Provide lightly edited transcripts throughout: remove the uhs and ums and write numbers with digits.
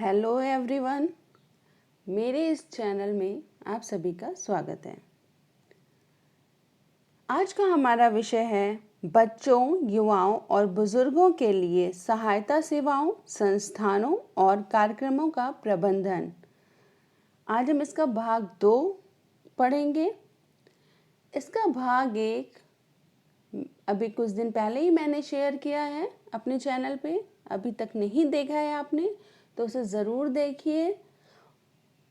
Hello everyone, मेरे इस channel में आप सभी का स्वागत है। आज का हमारा विषय है बच्चों, युवाओं और बुजुर्गों के लिए सहायता सेवाओं, संस्थानों और कार्यक्रमों का प्रबंधन। आज हम इसका भाग 2 पढ़ेंगे। इसका भाग 1 अभी कुछ दिन पहले ही मैंने शेयर किया है अपने चैनल पे। अभी तक नहीं देखा है आपने तो उसे ज़रूर देखिए।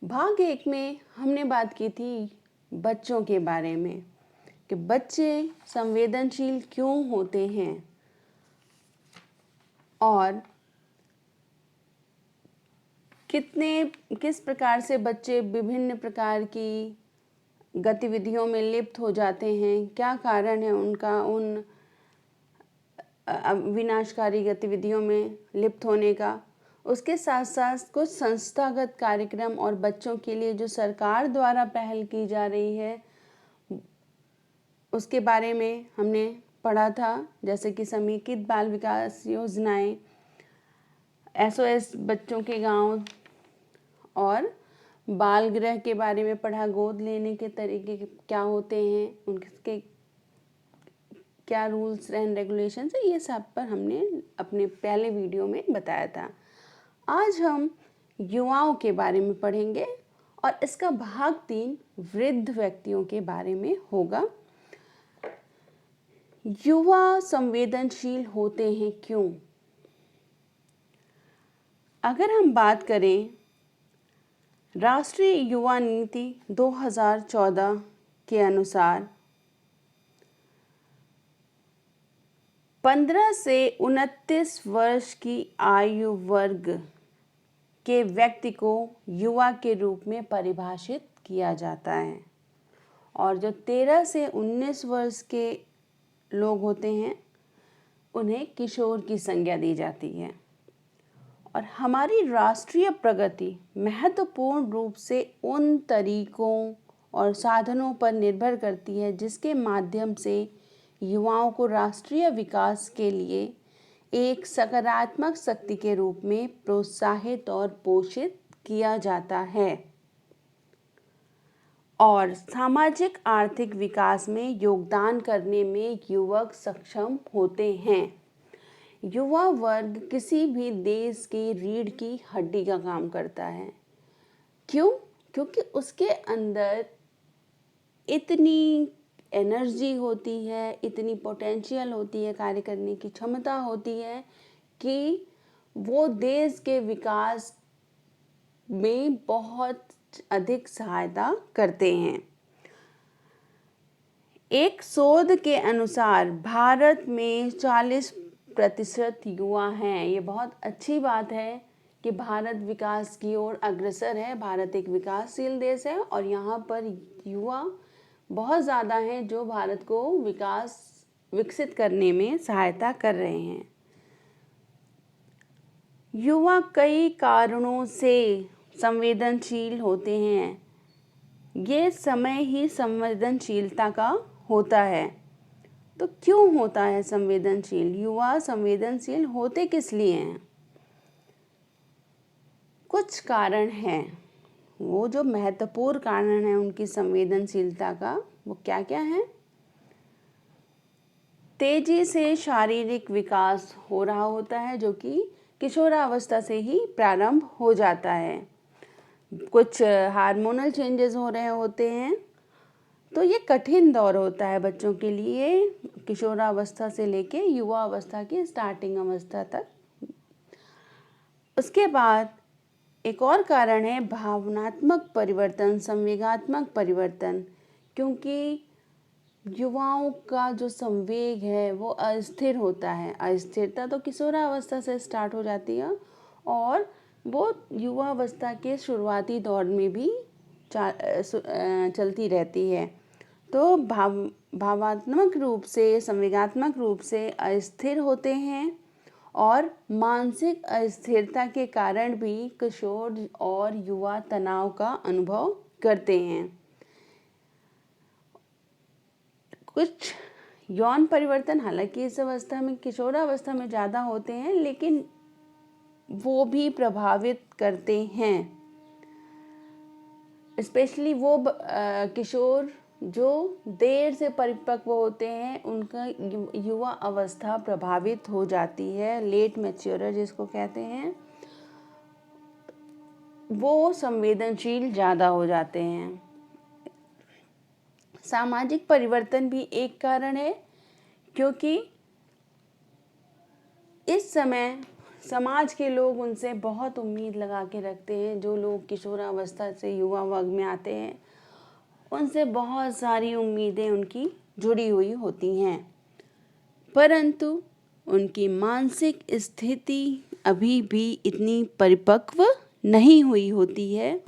भाग 1 में हमने बात की थी बच्चों के बारे में कि बच्चे संवेदनशील क्यों होते हैं और किस प्रकार से बच्चे विभिन्न प्रकार की गतिविधियों में लिप्त हो जाते हैं, क्या कारण है उनका उन विनाशकारी गतिविधियों में लिप्त होने का। उसके साथ साथ कुछ संस्थागत कार्यक्रम और बच्चों के लिए जो सरकार द्वारा पहल की जा रही है उसके बारे में हमने पढ़ा था, जैसे कि समेकित बाल विकास योजनाएं, SOS बच्चों के गांव और बाल गृह के बारे में पढ़ा। गोद लेने के तरीके क्या होते हैं, उनके क्या रूल्स एंड रेगुलेशंस है, ये सब पर हमने अपने पहले वीडियो में बताया था। आज हम युवाओं के बारे में पढ़ेंगे और इसका भाग 3 वृद्ध व्यक्तियों के बारे में होगा। युवा संवेदनशील होते हैं क्यों? अगर हम बात करें राष्ट्रीय युवा नीति 2014 के अनुसार 15 से 29 वर्ष की आयु वर्ग के व्यक्ति को युवा के रूप में परिभाषित किया जाता है और जो 13 से 19 वर्ष के लोग होते हैं उन्हें किशोर की संज्ञा दी जाती है। और हमारी राष्ट्रीय प्रगति महत्वपूर्ण रूप से उन तरीकों और साधनों पर निर्भर करती है जिसके माध्यम से युवाओं को राष्ट्रीय विकास के लिए एक सकारात्मक शक्ति के रूप में प्रोत्साहित और पोषित किया जाता है और सामाजिक आर्थिक विकास में योगदान करने में युवक सक्षम होते हैं। युवा वर्ग किसी भी देश की रीढ़ की हड्डी का काम करता है। क्यों? क्योंकि उसके अंदर इतनी एनर्जी होती है, इतनी पोटेंशियल होती है, कार्य करने की क्षमता होती है कि वो देश के विकास में बहुत अधिक सहायता करते हैं। एक शोध के अनुसार भारत में 40% युवा हैं। ये बहुत अच्छी बात है कि भारत विकास की ओर अग्रसर है। भारत एक विकासशील देश है और यहाँ पर युवा बहुत ज़्यादा हैं जो भारत को विकसित करने में सहायता कर रहे हैं। युवा कई कारणों से संवेदनशील होते हैं। ये समय ही संवेदनशीलता का होता है। तो क्यों होता है संवेदनशील? युवा संवेदनशील होते किस लिए हैं? कुछ कारण हैं। वो जो महत्वपूर्ण कारण है उनकी संवेदनशीलता का, वो क्या क्या है? तेजी से शारीरिक विकास हो रहा होता है जो कि किशोरावस्था से ही प्रारंभ हो जाता है। कुछ हार्मोनल चेंजेस हो रहे होते हैं तो ये कठिन दौर होता है बच्चों के लिए, किशोरावस्था से लेके युवा अवस्था की स्टार्टिंग अवस्था तक। उसके बाद एक और कारण है भावनात्मक परिवर्तन, संवेगात्मक परिवर्तन, क्योंकि युवाओं का जो संवेग है वो अस्थिर होता है। अस्थिरता तो किशोरावस्था से स्टार्ट हो जाती है और वो युवावस्था के शुरुआती दौर में भी चलती रहती है। तो भावात्मक रूप से, संवेगात्मक रूप से अस्थिर होते हैं और मानसिक अस्थिरता के कारण भी किशोर और युवा तनाव का अनुभव करते हैं। कुछ यौन परिवर्तन हालांकि इस अवस्था में, किशोरावस्था में ज़्यादा होते हैं, लेकिन वो भी प्रभावित करते हैं। स्पेशली वो किशोर जो देर से परिपक्व होते हैं, उनका युवा अवस्था प्रभावित हो जाती है, लेट मैच्योर जिसको कहते हैं, वो संवेदनशील ज़्यादा हो जाते हैं। सामाजिक परिवर्तन भी एक कारण है, क्योंकि इस समय समाज के लोग उनसे बहुत उम्मीद लगा के रखते हैं। जो लोग किशोरावस्था से युवा वर्ग में आते हैं, उनसे बहुत सारी उम्मीदें उनकी जुड़ी हुई होती हैं, परंतु उनकी मानसिक स्थिति अभी भी इतनी परिपक्व नहीं हुई होती है।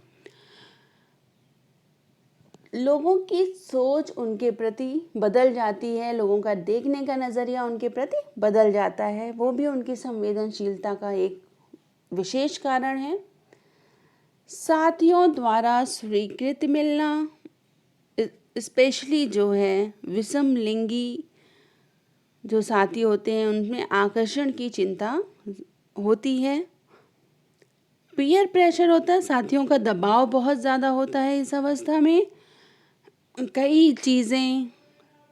लोगों की सोच उनके प्रति बदल जाती है, लोगों का देखने का नज़रिया उनके प्रति बदल जाता है, वो भी उनकी संवेदनशीलता का एक विशेष कारण है। साथियों द्वारा स्वीकृति मिलना, स्पेशली जो है विषम लिंगी जो साथी होते हैं, उनमें आकर्षण की चिंता होती है। पीयर प्रेशर होता है, साथियों का दबाव बहुत ज़्यादा होता है। इस अवस्था में कई चीज़ें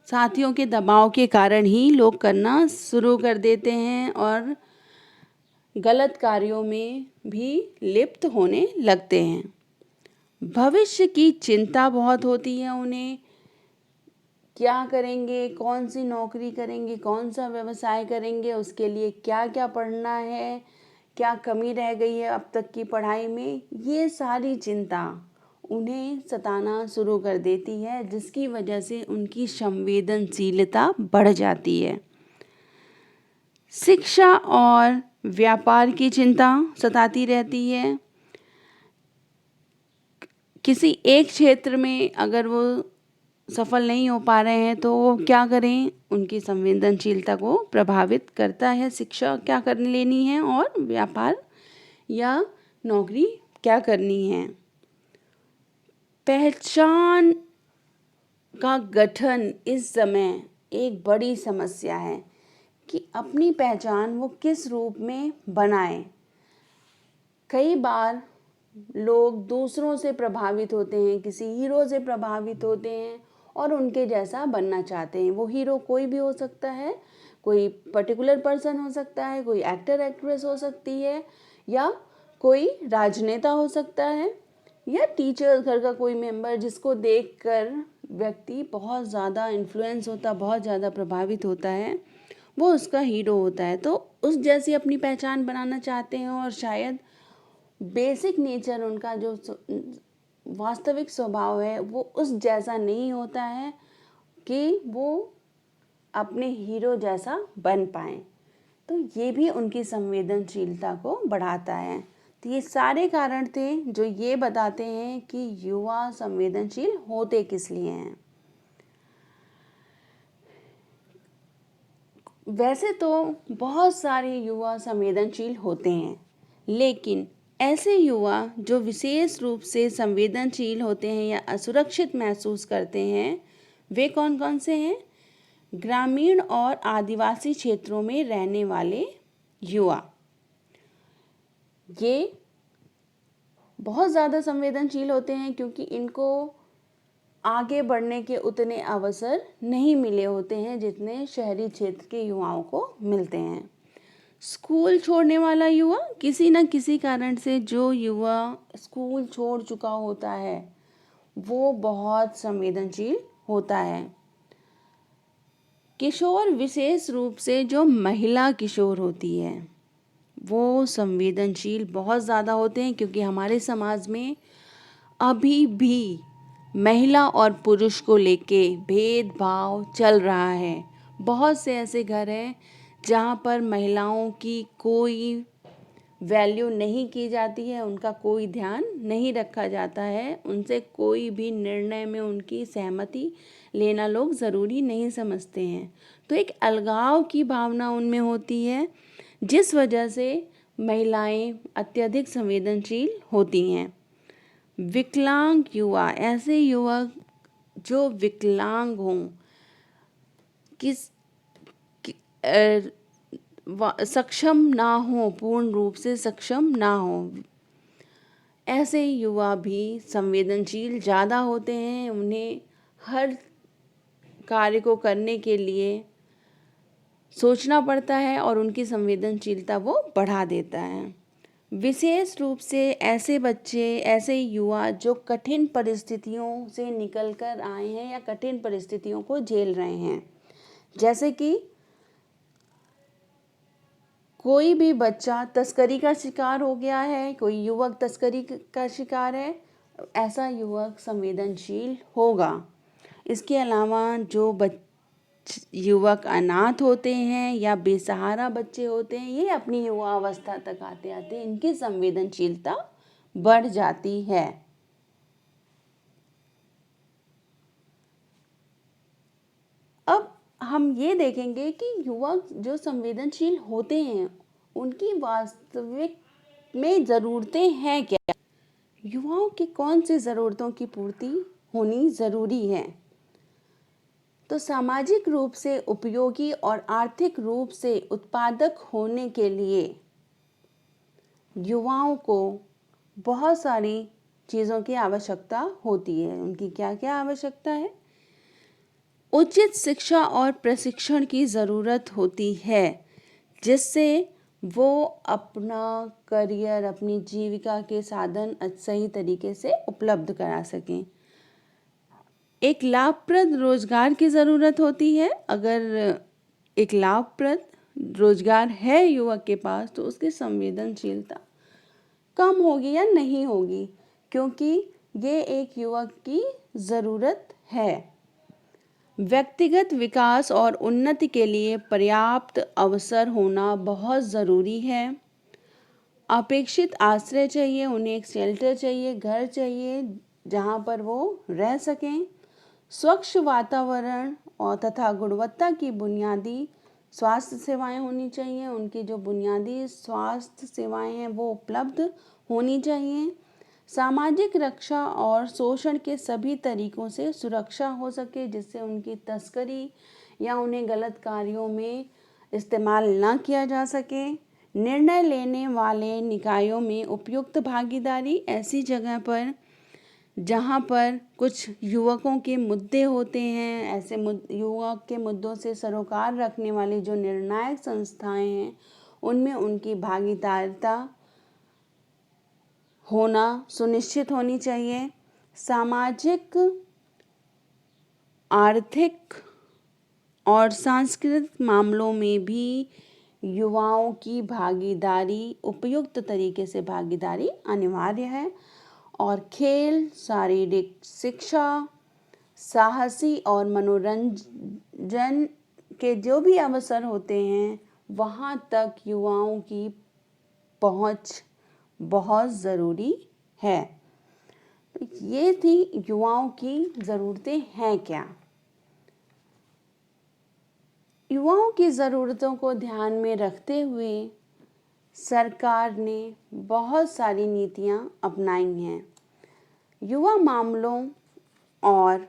साथियों के दबाव के कारण ही लोग करना शुरू कर देते हैं और गलत कार्यों में भी लिप्त होने लगते हैं। भविष्य की चिंता बहुत होती है उन्हें, क्या करेंगे, कौन सी नौकरी करेंगे, कौन सा व्यवसाय करेंगे, उसके लिए क्या क्या पढ़ना है, क्या कमी रह गई है अब तक की पढ़ाई में, ये सारी चिंता उन्हें सताना शुरू कर देती है, जिसकी वजह से उनकी संवेदनशीलता बढ़ जाती है। शिक्षा और व्यापार की चिंता सताती रहती है। किसी एक क्षेत्र में अगर वो सफल नहीं हो पा रहे हैं तो वो क्या करें, उनकी संवेदनशीलता को प्रभावित करता है। शिक्षा क्या कर लेनी है और व्यापार या नौकरी क्या करनी है। पहचान का गठन इस समय एक बड़ी समस्या है कि अपनी पहचान वो किस रूप में बनाएं। कई बार लोग दूसरों से प्रभावित होते हैं, किसी हीरो से प्रभावित होते हैं और उनके जैसा बनना चाहते हैं। वो हीरो कोई भी हो सकता है, कोई पर्टिकुलर पर्सन हो सकता है, कोई एक्टर एक्ट्रेस हो सकती है, या कोई राजनेता हो सकता है, या टीचर घर का कोई मेंबर, जिसको देखकर व्यक्ति बहुत ज़्यादा इन्फ्लुएंस होता, बहुत ज़्यादा प्रभावित होता है, वो उसका हीरो होता है। तो उस जैसी अपनी पहचान बनाना चाहते हैं और शायद बेसिक नेचर उनका जो वास्तविक स्वभाव है वो उस जैसा नहीं होता है कि वो अपने हीरो जैसा बन पाएँ। तो ये भी उनकी संवेदनशीलता को बढ़ाता है। तो ये सारे कारण थे जो ये बताते हैं कि युवा संवेदनशील होते किस लिए हैं। वैसे तो बहुत सारे युवा संवेदनशील होते हैं, लेकिन ऐसे युवा जो विशेष रूप से संवेदनशील होते हैं या असुरक्षित महसूस करते हैं, वे कौन कौन से हैं? ग्रामीण और आदिवासी क्षेत्रों में रहने वाले युवा, ये बहुत ज़्यादा संवेदनशील होते हैं क्योंकि इनको आगे बढ़ने के उतने अवसर नहीं मिले होते हैं जितने शहरी क्षेत्र के युवाओं को मिलते हैं। स्कूल छोड़ने वाला युवा, किसी न किसी कारण से जो युवा स्कूल छोड़ चुका होता है वो बहुत संवेदनशील होता है। किशोर, विशेष रूप से जो महिला किशोर होती है, वो संवेदनशील बहुत ज़्यादा होते हैं क्योंकि हमारे समाज में अभी भी महिला और पुरुष को लेके भेदभाव चल रहा है। बहुत से ऐसे घर हैं जहाँ पर महिलाओं की कोई वैल्यू नहीं की जाती है, उनका कोई ध्यान नहीं रखा जाता है, उनसे कोई भी निर्णय में उनकी सहमति लेना लोग ज़रूरी नहीं समझते हैं। तो एक अलगाव की भावना उनमें होती है, जिस वजह से महिलाएं अत्यधिक संवेदनशील होती हैं। विकलांग युवा, ऐसे युवक जो विकलांग हों, सक्षम ना हो, पूर्ण रूप से सक्षम ना हो। ऐसे युवा भी संवेदनशील ज़्यादा होते हैं, उन्हें हर कार्य को करने के लिए सोचना पड़ता है और उनकी संवेदनशीलता वो बढ़ा देता है। विशेष रूप से ऐसे बच्चे, ऐसे युवा जो कठिन परिस्थितियों से निकल कर आए हैं या कठिन परिस्थितियों को झेल रहे हैं, जैसे कि कोई भी बच्चा तस्करी का शिकार हो गया है, कोई युवक तस्करी का शिकार है, ऐसा युवक संवेदनशील होगा। इसके अलावा जो युवक अनाथ होते हैं या बेसहारा बच्चे होते हैं, ये अपनी युवा अवस्था तक आते आते इनकी संवेदनशीलता बढ़ जाती है। अब हम ये देखेंगे कि युवक जो संवेदनशील होते हैं उनकी वास्तविक में ज़रूरतें हैं क्या, युवाओं की कौन सी ज़रूरतों की पूर्ति होनी ज़रूरी है। तो सामाजिक रूप से उपयोगी और आर्थिक रूप से उत्पादक होने के लिए युवाओं को बहुत सारी चीज़ों की आवश्यकता होती है। उनकी क्या क्या आवश्यकता है? उचित शिक्षा और प्रशिक्षण की ज़रूरत होती है, जिससे वो अपना करियर, अपनी जीविका के साधन सही तरीके से उपलब्ध करा सकें। एक लाभप्रद रोजगार की ज़रूरत होती है। अगर एक लाभप्रद रोजगार है युवक के पास तो उसकी संवेदनशीलता कम होगी या नहीं होगी, क्योंकि ये एक युवक की ज़रूरत है। व्यक्तिगत विकास और उन्नति के लिए पर्याप्त अवसर होना बहुत ज़रूरी है। अपेक्षित आश्रय चाहिए, उन्हें एक शेल्टर चाहिए, घर चाहिए जहाँ पर वो रह सकें। स्वच्छ वातावरण और तथा गुणवत्ता की बुनियादी स्वास्थ्य सेवाएं होनी चाहिए। उनकी जो बुनियादी स्वास्थ्य सेवाएं हैं वो उपलब्ध होनी चाहिए। सामाजिक रक्षा और शोषण के सभी तरीकों से सुरक्षा हो सके, जिससे उनकी तस्करी या उन्हें गलत कार्यों में इस्तेमाल ना किया जा सके। निर्णय लेने वाले निकायों में उपयुक्त भागीदारी, ऐसी जगह पर जहाँ पर कुछ युवकों के मुद्दे होते हैं, ऐसे युवक के मुद्दों से सरोकार रखने वाली जो निर्णायक संस्थाएं हैं उनमें उनकी भागीदारिता होना सुनिश्चित होनी चाहिए। सामाजिक, आर्थिक और सांस्कृतिक मामलों में भी युवाओं की भागीदारी, उपयुक्त तरीके से भागीदारी अनिवार्य है। और खेल, शारीरिक शिक्षा, साहसी और मनोरंजन के जो भी अवसर होते हैं वहाँ तक युवाओं की पहुँच बहुत ज़रूरी है। तो ये थी युवाओं की ज़रूरतें हैं क्या। युवाओं की ज़रूरतों को ध्यान में रखते हुए सरकार ने बहुत सारी नीतियाँ अपनाई हैं। युवा मामलों और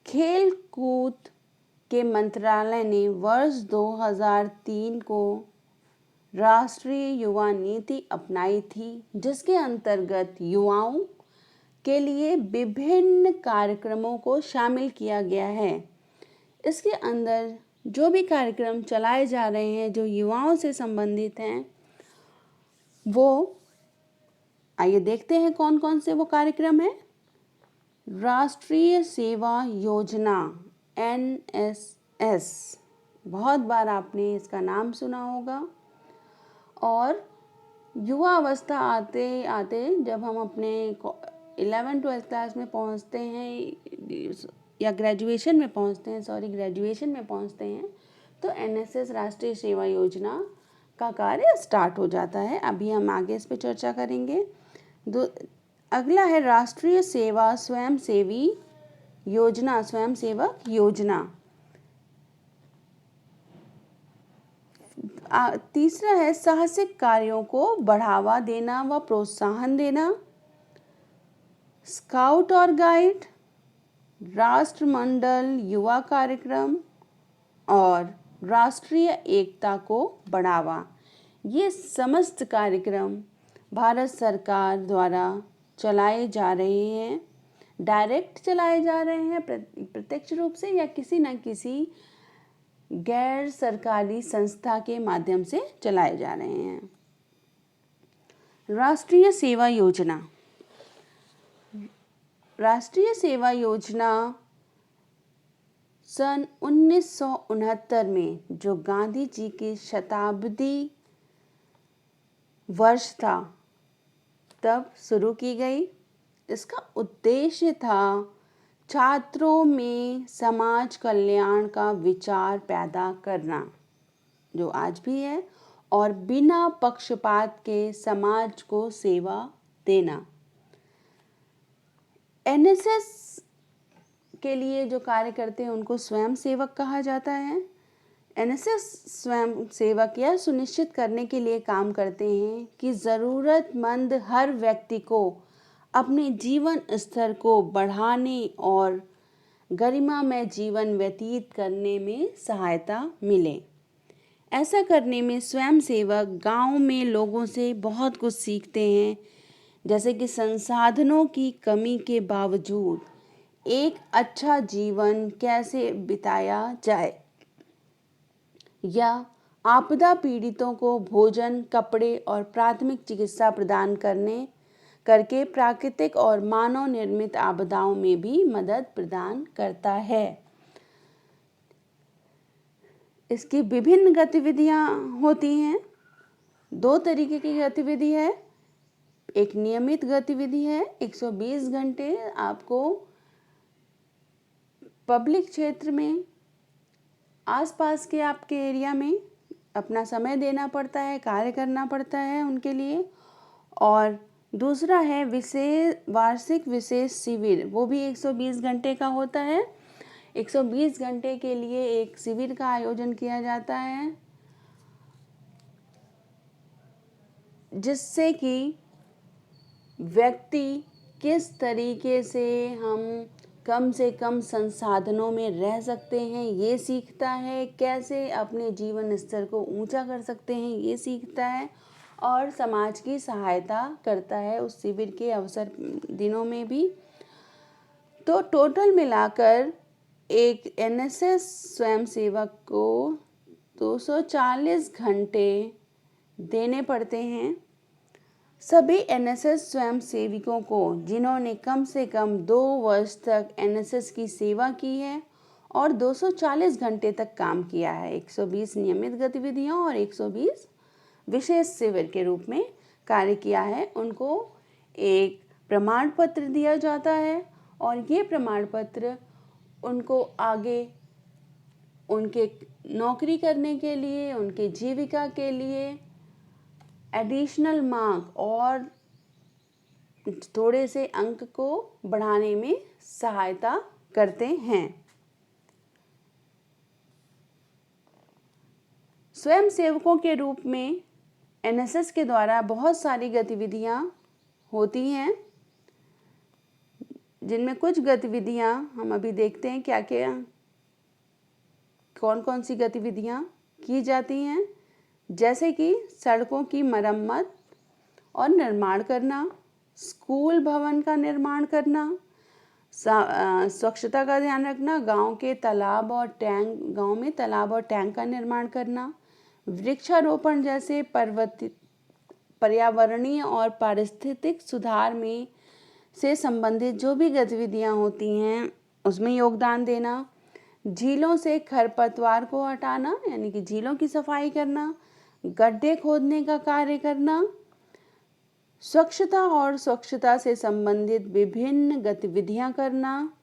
खेल कूद के मंत्रालय ने वर्ष 2003 को राष्ट्रीय युवा नीति अपनाई थी, जिसके अंतर्गत युवाओं के लिए विभिन्न कार्यक्रमों को शामिल किया गया है। इसके अंदर जो भी कार्यक्रम चलाए जा रहे हैं जो युवाओं से संबंधित हैं, वो आइए देखते हैं कौन कौन से वो कार्यक्रम हैं। राष्ट्रीय सेवा योजना NSS, बहुत बार आपने इसका नाम सुना होगा। और युवा अवस्था आते आते जब हम अपने 11वीं-12वीं क्लास में पहुंचते हैं या ग्रेजुएशन में पहुंचते हैं, तो NSS राष्ट्रीय सेवा योजना का कार्य स्टार्ट हो जाता है। अभी हम आगे इस पे चर्चा करेंगे। अगला है राष्ट्रीय सेवा स्वयंसेवी योजना, स्वयंसेवक योजना। तीसरा है साहसिक कार्यों को बढ़ावा देना व प्रोत्साहन देना। स्काउट और गाइड, राष्ट्रमंडल युवा कार्यक्रम और राष्ट्रीय एकता को बढ़ावा। ये समस्त कार्यक्रम भारत सरकार द्वारा चलाए जा रहे हैं, डायरेक्ट चलाए जा रहे हैं प्रत्यक्ष रूप से, या किसी न किसी गैर सरकारी संस्था के माध्यम से चलाए जा रहे हैं। राष्ट्रीय सेवा योजना। राष्ट्रीय सेवा योजना सन 1969 में, जो गांधी जी के शताब्दी वर्ष था, तब शुरू की गई। इसका उद्देश्य था छात्रों में समाज कल्याण का विचार पैदा करना, जो आज भी है, और बिना पक्षपात के समाज को सेवा देना। एनएसएस के लिए जो कार्य करते हैं उनको स्वयं सेवक कहा जाता है। एनएसएस स्वयं सेवक यह सुनिश्चित करने के लिए काम करते हैं कि ज़रूरतमंद हर व्यक्ति को अपने जीवन स्तर को बढ़ाने और गरिमामय जीवन व्यतीत करने में सहायता मिले। ऐसा करने में स्वयं सेवक गांव में लोगों से बहुत कुछ सीखते हैं, जैसे कि संसाधनों की कमी के बावजूद एक अच्छा जीवन कैसे बिताया जाए, या आपदा पीड़ितों को भोजन, कपड़े और प्राथमिक चिकित्सा प्रदान करके प्राकृतिक और मानव निर्मित आपदाओं में भी मदद प्रदान करता है। इसकी विभिन्न गतिविधियां होती हैं। 2 तरीके की गतिविधि है। एक नियमित गतिविधि है, 120 घंटे आपको पब्लिक क्षेत्र में, आसपास के आपके एरिया में अपना समय देना पड़ता है, कार्य करना पड़ता है उनके लिए। और दूसरा है वार्षिक विशेष शिविर, वो भी 120 घंटे का होता है। 120 घंटे के लिए एक शिविर का आयोजन किया जाता है, जिससे कि व्यक्ति किस तरीके से हम कम से कम संसाधनों में रह सकते हैं ये सीखता है, कैसे अपने जीवन स्तर को ऊंचा कर सकते हैं ये सीखता है, और समाज की सहायता करता है उस शिविर के अवसर दिनों में भी। तो टोटल मिलाकर एक एनएसएस स्वयंसेवक को 240 घंटे देने पड़ते हैं। सभी एनएसएस स्वयंसेवकों को जिन्होंने कम से कम 2 वर्ष तक एनएसएस की सेवा की है और 240 घंटे तक काम किया है, 120 नियमित गतिविधियों और 120 विशेष शिविर के रूप में कार्य किया है, उनको एक प्रमाण पत्र दिया जाता है। और ये प्रमाण पत्र उनको आगे उनके नौकरी करने के लिए, उनके जीविका के लिए एडिशनल मार्क और थोड़े से अंक को बढ़ाने में सहायता करते हैं। स्वयं सेवकों के रूप में एनएसएस के द्वारा बहुत सारी गतिविधियां होती हैं, जिनमें कुछ गतिविधियां हम अभी देखते हैं क्या क्या कौन कौन सी गतिविधियां की जाती हैं। जैसे कि सड़कों की मरम्मत और निर्माण करना, स्कूल भवन का निर्माण करना, स्वच्छता का ध्यान रखना, गांव में तालाब और टैंक का निर्माण करना, वृक्षारोपण जैसे पर्यावरणीय और पारिस्थितिक सुधार में से संबंधित जो भी गतिविधियां होती हैं उसमें योगदान देना, झीलों से खरपतवार को हटाना यानी कि झीलों की सफाई करना, गड्ढे खोदने का कार्य करना, स्वच्छता से संबंधित विभिन्न गतिविधियां करना,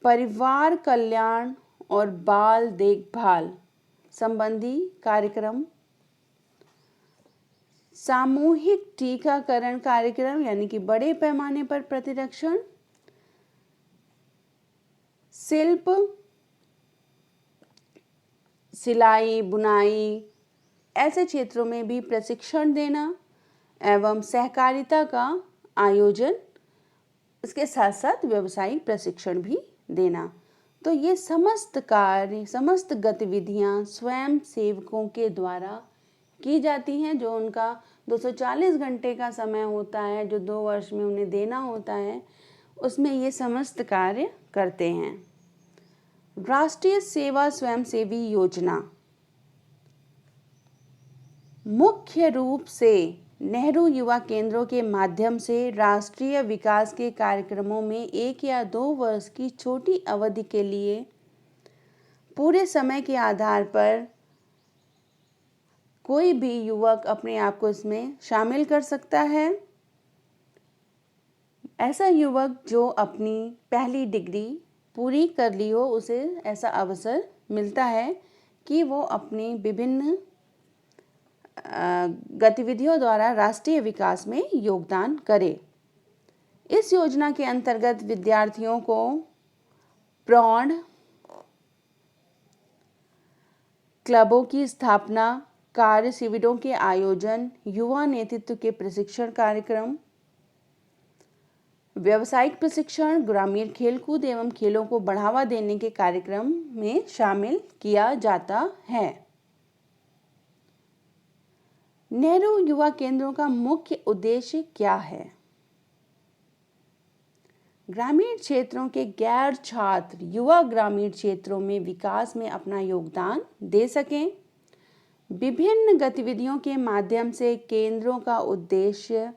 परिवार कल्याण और बाल देखभाल संबंधी कार्यक्रम, सामूहिक टीकाकरण कार्यक्रम यानी कि बड़े पैमाने पर प्रतिरक्षण, शिल्प, सिलाई, बुनाई ऐसे क्षेत्रों में भी प्रशिक्षण देना एवं सहकारिता का आयोजन, इसके साथ साथ व्यावसायिक प्रशिक्षण भी देना। तो ये समस्त कार्य, समस्त गतिविधियां स्वयं सेवकों के द्वारा की जाती हैं। जो उनका 240 घंटे का समय होता है, जो 2 वर्ष में उन्हें देना होता है, उसमें ये समस्त कार्य करते हैं। राष्ट्रीय सेवा स्वयंसेवी योजना मुख्य रूप से नेहरू युवा केंद्रों के माध्यम से राष्ट्रीय विकास के कार्यक्रमों में 1 या 2 वर्ष की छोटी अवधि के लिए पूरे समय के आधार पर कोई भी युवक अपने आप को इसमें शामिल कर सकता है। ऐसा युवक जो अपनी पहली डिग्री पूरी कर ली हो, उसे ऐसा अवसर मिलता है कि वो अपनी विभिन्न गतिविधियों द्वारा राष्ट्रीय विकास में योगदान करे। इस योजना के अंतर्गत विद्यार्थियों को प्रौढ़ क्लबों की स्थापना, कार्य शिविरों के आयोजन, युवा नेतृत्व के प्रशिक्षण कार्यक्रम, व्यावसायिक प्रशिक्षण, ग्रामीण खेलकूद एवं खेलों को बढ़ावा देने के कार्यक्रम में शामिल किया जाता है। नेहरू युवा केंद्रों का मुख्य उद्देश्य क्या है? ग्रामीण क्षेत्रों के गैर छात्र युवा ग्रामीण क्षेत्रों में विकास में अपना योगदान दे सकें। विभिन्न गतिविधियों के माध्यम से केंद्रों का उद्देश्य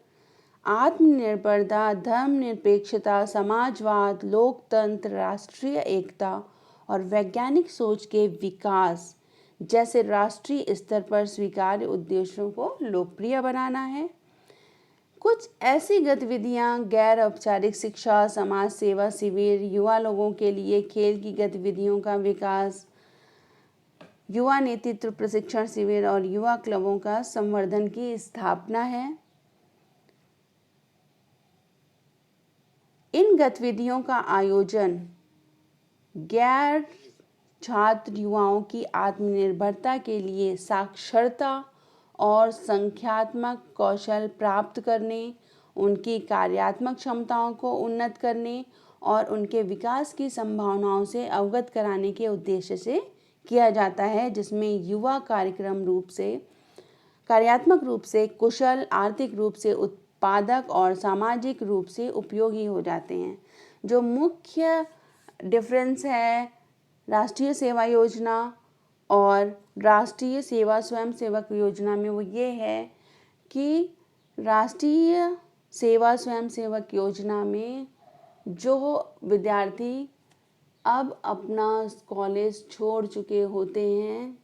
आत्मनिर्भरता, धर्मनिरपेक्षता, समाजवाद, लोकतंत्र, राष्ट्रीय एकता और वैज्ञानिक सोच के विकास जैसे राष्ट्रीय स्तर पर स्वीकार्य उद्देश्यों को लोकप्रिय बनाना है। कुछ ऐसी गतिविधियां गैर औपचारिक शिक्षा, समाज सेवा शिविर, युवा लोगों के लिए खेल की गतिविधियों का विकास, युवा नेतृत्व प्रशिक्षण शिविर और युवा क्लबों का संवर्धन की स्थापना है। इन गतिविधियों का आयोजन गैर छात्र युवाओं की आत्मनिर्भरता के लिए साक्षरता और संख्यात्मक कौशल प्राप्त करने, उनकी कार्यात्मक क्षमताओं को उन्नत करने और उनके विकास की संभावनाओं से अवगत कराने के उद्देश्य से किया जाता है, जिसमें युवा कार्यात्मक रूप से कुशल, आर्थिक रूप से उत्पादक और सामाजिक रूप से उपयोगी हो जाते हैं। जो मुख्य डिफरेंस है राष्ट्रीय सेवा योजना और राष्ट्रीय सेवा स्वयंसेवक योजना में, वो ये है कि राष्ट्रीय सेवा स्वयंसेवक योजना में जो विद्यार्थी अब अपना कॉलेज छोड़ चुके होते हैं,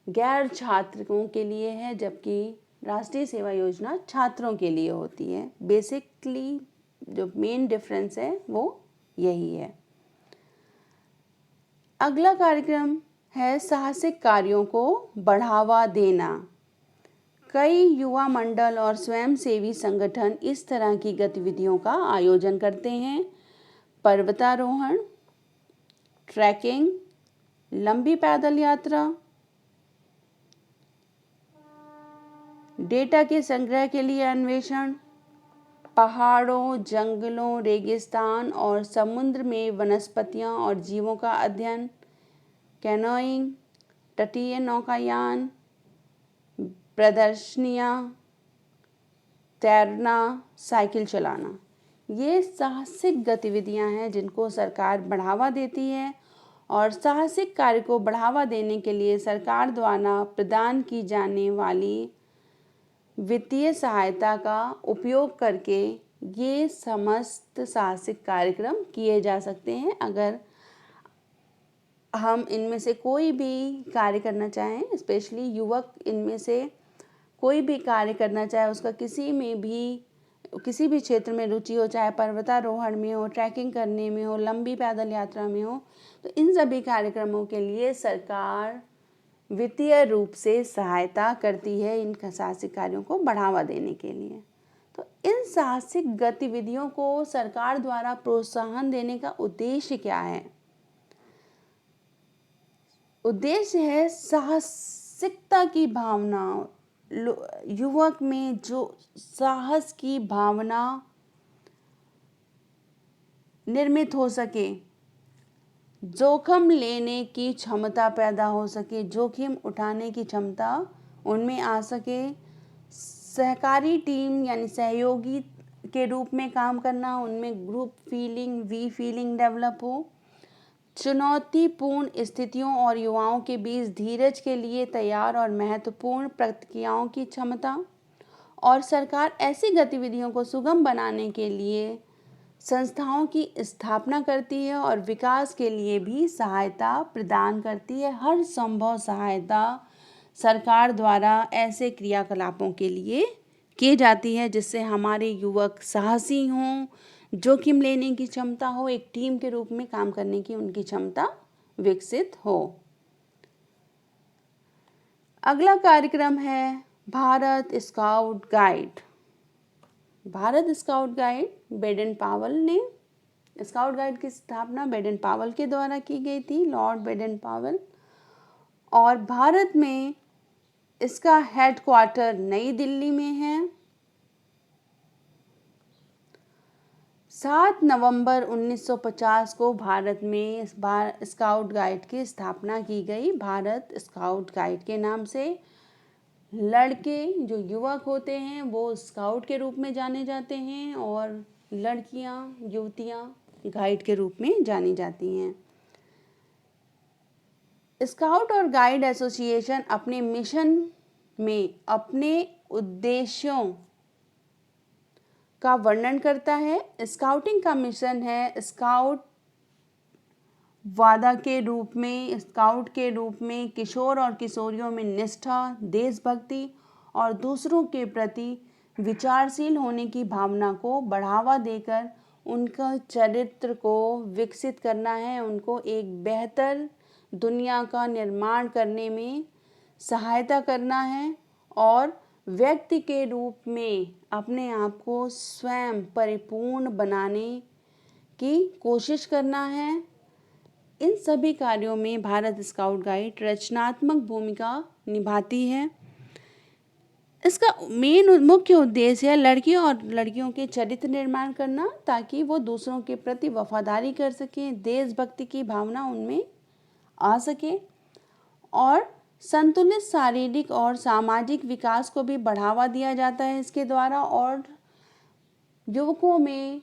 गैर छात्रों के लिए है, जबकि राष्ट्रीय सेवा योजना छात्रों के लिए होती है। बेसिकली जो मेन डिफरेंस है वो यही है। अगला कार्यक्रम है साहसिक कार्यों को बढ़ावा देना। कई युवा मंडल और स्वयंसेवी संगठन इस तरह की गतिविधियों का आयोजन करते हैं। पर्वतारोहण, ट्रैकिंग, लंबी पैदल यात्रा, डेटा के संग्रह के लिए अन्वेषण, पहाड़ों, जंगलों, रेगिस्तान और समुद्र में वनस्पतियों और जीवों का अध्ययन, कैनोइंग, तटीय नौकायान, प्रदर्शनियाँ, तैरना, साइकिल चलाना, ये साहसिक गतिविधियां हैं जिनको सरकार बढ़ावा देती है। और साहसिक कार्य को बढ़ावा देने के लिए सरकार द्वारा प्रदान की जाने वाली वित्तीय सहायता का उपयोग करके ये समस्त साहसिक कार्यक्रम किए जा सकते हैं। अगर हम इनमें से कोई भी कार्य करना चाहें, स्पेशली युवक इनमें से कोई भी कार्य करना चाहे, उसका किसी भी क्षेत्र में रुचि हो, चाहे पर्वतारोहण में हो, ट्रैकिंग करने में हो, लंबी पैदल यात्रा में हो, तो इन सभी कार्यक्रमों के लिए सरकार वित्तीय रूप से सहायता करती है इन साहसिक कार्यों को बढ़ावा देने के लिए। तो इन साहसिक गतिविधियों को सरकार द्वारा प्रोत्साहन देने का उद्देश्य क्या है? उद्देश्य है साहसिकता की भावना, युवक में जो साहस की भावना निर्मित हो सके, जोखिम लेने की क्षमता पैदा हो सके, जोखिम उठाने की क्षमता उनमें आ सके, सहकारी टीम यानी सहयोगी के रूप में काम करना, उनमें group feeling, we feeling develop हो, चुनौतीपूर्ण स्थितियों और युवाओं के बीच धीरज के लिए तैयार और महत्वपूर्ण प्रतिक्रियाओं की क्षमता, और सरकार ऐसी गतिविधियों को सुगम बनाने के लिए संस्थाओं की स्थापना करती है और विकास के लिए भी सहायता प्रदान करती है। हर संभव सहायता सरकार द्वारा ऐसे क्रियाकलापों के लिए की जाती है जिससे हमारे युवक साहसी हों, जोखिम लेने की क्षमता हो, एक टीम के रूप में काम करने की उनकी क्षमता विकसित हो। अगला कार्यक्रम है Bharat scout guide. Bharat scout guide Baden पावल ने, स्काउट गाइड की स्थापना बेडन पावल के द्वारा की गई थी, लॉर्ड बेडन पावल, और भारत में इसका हेडक्वार्टर नई दिल्ली में है। 7 नवंबर 1950 को भारत में स्काउट गाइड की स्थापना की गई। भारत स्काउट गाइड के नाम से लड़के जो युवक होते हैं वो स्काउट के रूप में जाने जाते हैं और लड़कियां, युवतियां गाइड के रूप में जानी जाती हैं। स्काउट और गाइड एसोसिएशन अपने मिशन में अपने उद्देश्यों का वर्णन करता है। स्काउटिंग का मिशन है स्काउट वादा के रूप में, स्काउट के रूप में किशोर और किशोरियों में निष्ठा, देशभक्ति और दूसरों के प्रति विचारशील होने की भावना को बढ़ावा देकर उनका चरित्र को विकसित करना है, उनको एक बेहतर दुनिया का निर्माण करने में सहायता करना है और व्यक्ति के रूप में अपने आप को स्वयं परिपूर्ण बनाने की कोशिश करना है। इन सभी कार्यों में भारत स्काउट गाइड रचनात्मक भूमिका निभाती है। इसका मुख्य उद्देश्य है लड़कियों और लड़कियों के चरित्र निर्माण करना ताकि वो दूसरों के प्रति वफादारी कर सकें, देशभक्ति की भावना उनमें आ सके और संतुलित शारीरिक और सामाजिक विकास को भी बढ़ावा दिया जाता है इसके द्वारा, और युवकों में,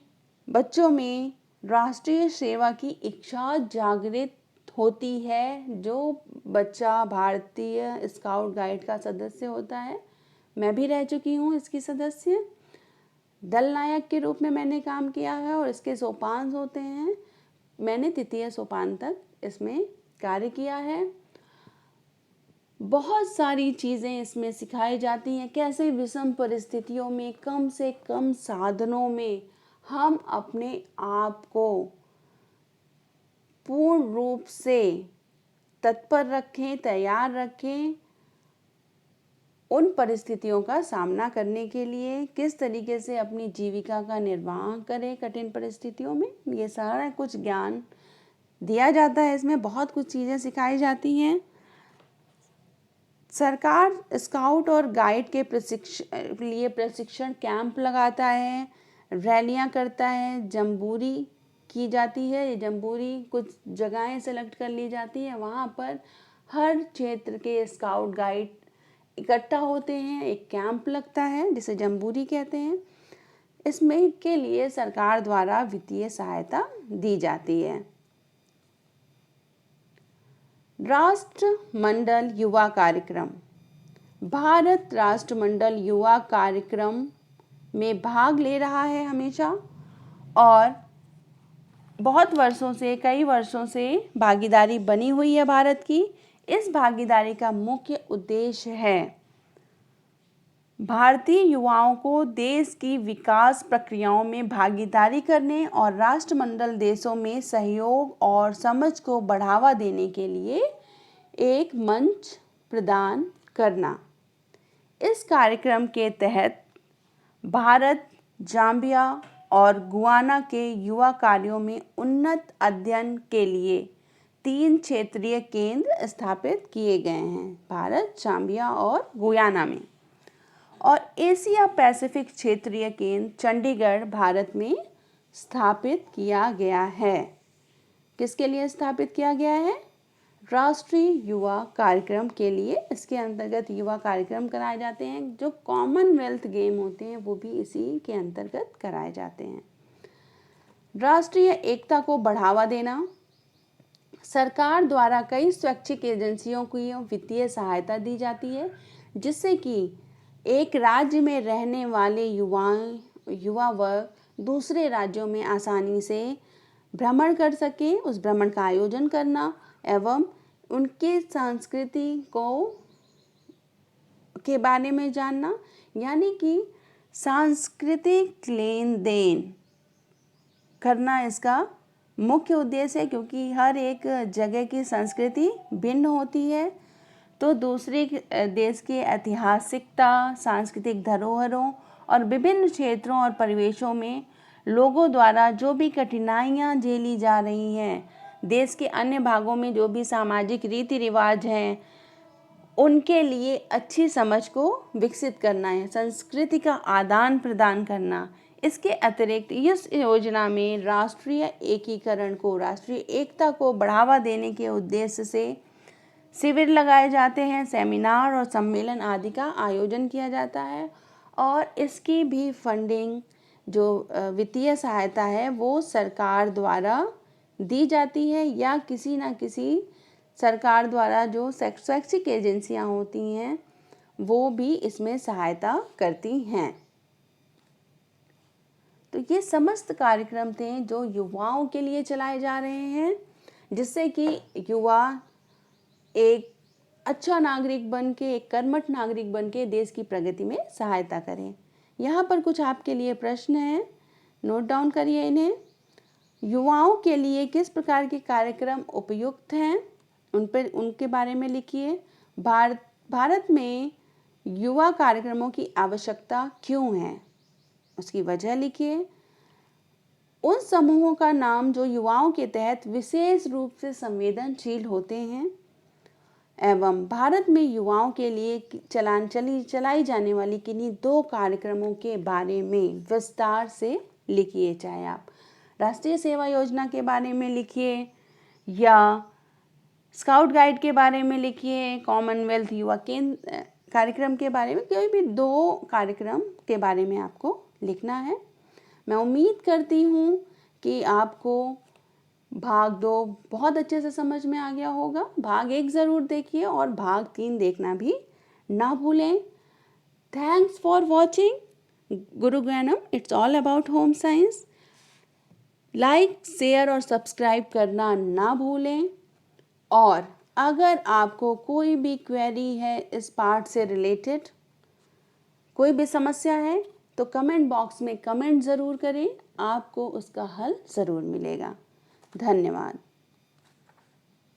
बच्चों में राष्ट्रीय सेवा की इच्छा जागृत होती है। जो बच्चा भारतीय स्काउट गाइड का सदस्य होता है, मैं भी रह चुकी हूँ इसकी सदस्य, दल नायक के रूप में मैंने काम किया है और इसके सोपान होते हैं। मैंने तृतीय सोपान तक इसमें कार्य किया है। बहुत सारी चीज़ें इसमें सिखाई जाती हैं, कैसे विषम परिस्थितियों में कम से कम साधनों में हम अपने आप को पूर्ण रूप से तत्पर रखें, तैयार रखें उन परिस्थितियों का सामना करने के लिए, किस तरीके से अपनी जीविका का निर्वाह करें कठिन परिस्थितियों में। ये सारा कुछ ज्ञान दिया जाता है, इसमें बहुत कुछ चीज़ें सिखाई जाती हैं। सरकार स्काउट और गाइड के लिए प्रशिक्षण कैंप लगाता है, रैलियां करता है, जम्बूरी की जाती है। ये जम्बूरी कुछ जगहें सेलेक्ट कर ली जाती है, वहाँ पर हर क्षेत्र के स्काउट गाइड इकट्ठा होते हैं, एक कैंप लगता है जिसे जम्बूरी कहते हैं। इसमें के लिए सरकार द्वारा वित्तीय सहायता दी जाती है। राष्ट्रमंडल युवा कार्यक्रम। भारत राष्ट्रमंडल युवा कार्यक्रम में भाग ले रहा है हमेशा और बहुत वर्षों से, कई वर्षों से भागीदारी बनी हुई है भारत की। इस भागीदारी का मुख्य उद्देश्य है भारतीय युवाओं को देश की विकास प्रक्रियाओं में भागीदारी करने और राष्ट्रमंडल देशों में सहयोग और समझ को बढ़ावा देने के लिए एक मंच प्रदान करना। इस कार्यक्रम के तहत भारत, जाम्बिया और गुयाना के युवा कार्यों में उन्नत अध्ययन के लिए 3 क्षेत्रीय केंद्र स्थापित किए गए हैं, भारत, जाम्बिया और गुयाना में, और एशिया पैसिफिक क्षेत्रीय केंद्र चंडीगढ़, भारत में स्थापित किया गया है। किसके लिए स्थापित किया गया है? राष्ट्रीय युवा कार्यक्रम के लिए। इसके अंतर्गत युवा कार्यक्रम कराए जाते हैं। जो कॉमनवेल्थ गेम होते हैं वो भी इसी के अंतर्गत कराए जाते हैं। राष्ट्रीय एकता को बढ़ावा देना, सरकार द्वारा कई स्वैच्छिक एजेंसियों को वित्तीय सहायता दी जाती है, जिससे कि एक राज्य में रहने वाले युवा वर्ग दूसरे राज्यों में आसानी से भ्रमण कर सके, उस भ्रमण का आयोजन करना एवं उनके संस्कृति के बारे में जानना, यानी कि सांस्कृतिक लेन देन करना इसका मुख्य उद्देश्य है। क्योंकि हर एक जगह की संस्कृति भिन्न होती है, तो दूसरे देश की ऐतिहासिकता, सांस्कृतिक धरोहरों और विभिन्न क्षेत्रों और परिवेशों में लोगों द्वारा जो भी कठिनाइयाँ झेली जा रही हैं, देश के अन्य भागों में जो भी सामाजिक रीति रिवाज हैं, उनके लिए अच्छी समझ को विकसित करना है, संस्कृति का आदान प्रदान करना। इसके अतिरिक्त इस योजना में राष्ट्रीय एकीकरण को, राष्ट्रीय एकता को बढ़ावा देने के उद्देश्य से शिविर लगाए जाते हैं, सेमिनार और सम्मेलन आदि का आयोजन किया जाता है। और इसकी भी फंडिंग, जो वित्तीय सहायता है, वो सरकार द्वारा दी जाती है या किसी न किसी सरकार द्वारा जो शैक्षिक एजेंसियां होती हैं वो भी इसमें सहायता करती हैं। तो ये समस्त कार्यक्रम थे जो युवाओं के लिए चलाए जा रहे हैं, जिससे कि युवा एक अच्छा नागरिक बन के, एक कर्मठ नागरिक बन के देश की प्रगति में सहायता करें। यहाँ पर कुछ आपके लिए प्रश्न हैं, नोट डाउन करिए इन्हें। युवाओं के लिए किस प्रकार के कार्यक्रम उपयुक्त हैं, उनके बारे में लिखिए। भारत में युवा कार्यक्रमों की आवश्यकता क्यों है, उसकी वजह लिखिए। उन समूहों का नाम जो युवाओं के तहत विशेष रूप से संवेदनशील होते हैं, एवं भारत में युवाओं के लिए चलाई जाने वाली किन्हीं 2 कार्यक्रमों के बारे में विस्तार से लिखिए। चाहे आप राष्ट्रीय सेवा योजना के बारे में लिखिए या स्काउट गाइड के बारे में लिखिए, कॉमनवेल्थ युवा केंद्र कार्यक्रम के बारे में, कोई भी 2 कार्यक्रम के बारे में आपको लिखना है। मैं उम्मीद करती हूँ कि आपको भाग 2 बहुत अच्छे से समझ में आ गया होगा। भाग 1 ज़रूर देखिए और भाग 3 देखना भी ना भूलें। थैंक्स फॉर वॉचिंग गुरु ज्ञानम, it's all about home science. Like, share और सब्सक्राइब करना ना भूलें। और अगर आपको कोई भी क्वेरी है इस पार्ट से रिलेटेड, कोई भी समस्या है, तो कमेंट बॉक्स में कमेंट ज़रूर करें, आपको उसका हल ज़रूर मिलेगा। धन्यवाद।